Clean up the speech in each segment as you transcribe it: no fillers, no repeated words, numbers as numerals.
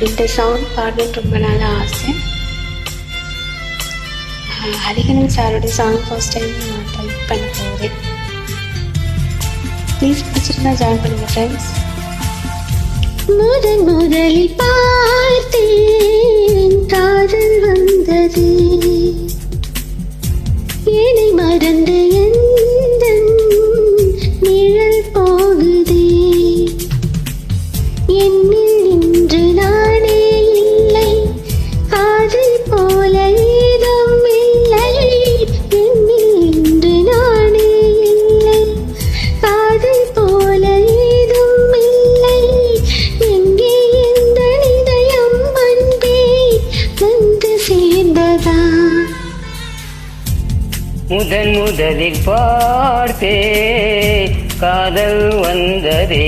இந்த சாங் பாடணும்னு ரொம்ப நாள் ஆசை. ஹரிஹரன் சாரோட சாங் ஃபர்ஸ்ட் டைம் நான் டைப் பண்ண போகிறேன். ப்ளீஸ் பிடிச்சிருந்தா ஜாயின் பண்ணுங்கள் ஃப்ரெண்ட்ஸ். முதலில் பார்த்தேன் காதல் வந்தது, என்னை மறந்து எந்தன் நிழல் போகுதே, என்னில் இன்று நானே இல்லை, காதல் போல ஏதும் இல்லை, என்னில் இன்று நானே இல்லை, காதல் போல ஏதும் இல்லை, எங்கே எந்த இதயம் அன்பே வந்து சேர்ந்ததா. முதலில் பார்த்தே காதல் வந்ததே,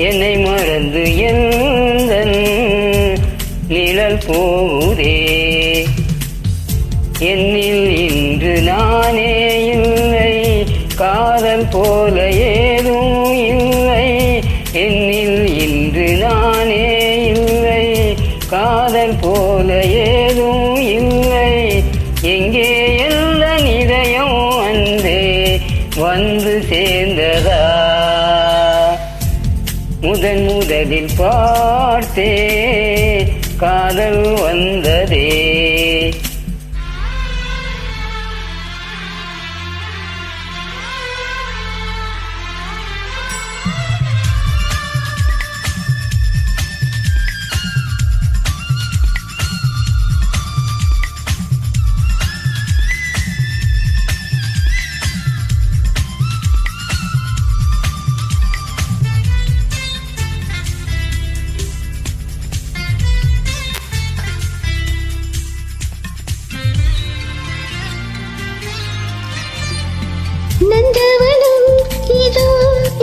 என்னை மறந்து எந்தன் நிழல் போகுதே, என்னில் இன்று நானே இல்லை, காதல் போல ஏதும் இல்லை, என்னில் இன்று நானே இல்லை, காதல் போல ஏதும் இல்லை, எங்கே எந்த இதயம் அன்பே வந்து சேர்ந்ததா. முதலில் பார்த்தே காதல் வந்ததே. நந்தவனம் இதோ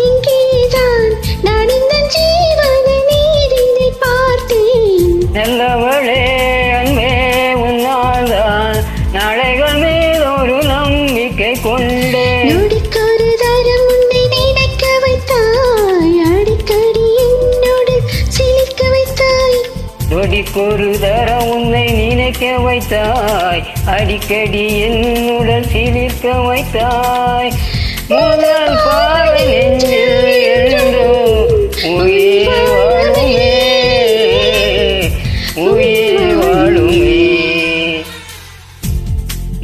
இங்கேதான், நான் இந்த ஜீவன நீரினை பார்த்தேன். நல்லவளே அன்பே உன்னால்தான் நாளைகள் மீதொரு நம்பிக்கை கொண்டேன். நொடிக்கொரு தரம் உன்னை நினைக்க வைத்தாய், அடிக்கடி என்னோடு சிலிர்க்க வைத்தாய். நொடிக்கொரு தரம் உன்னை நினைக்க வைத்தாய், அடிக்கடி என்னுடன் சிலிர்க்க வைத்தாய். முதல் பார்வை நெஞ்சில் எழுந்தோ உயிர் வாழுமே, உயிர் வாழுமே.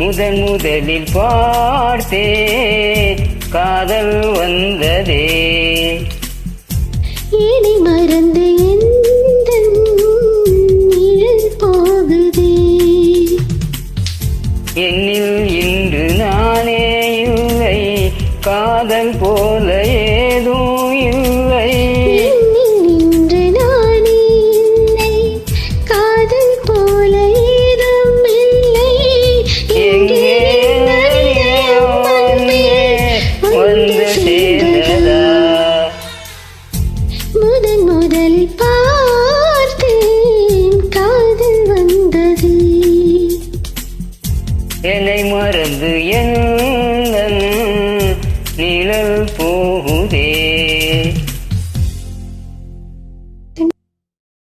முதலில் பார்த்தே காதல் வந்ததே.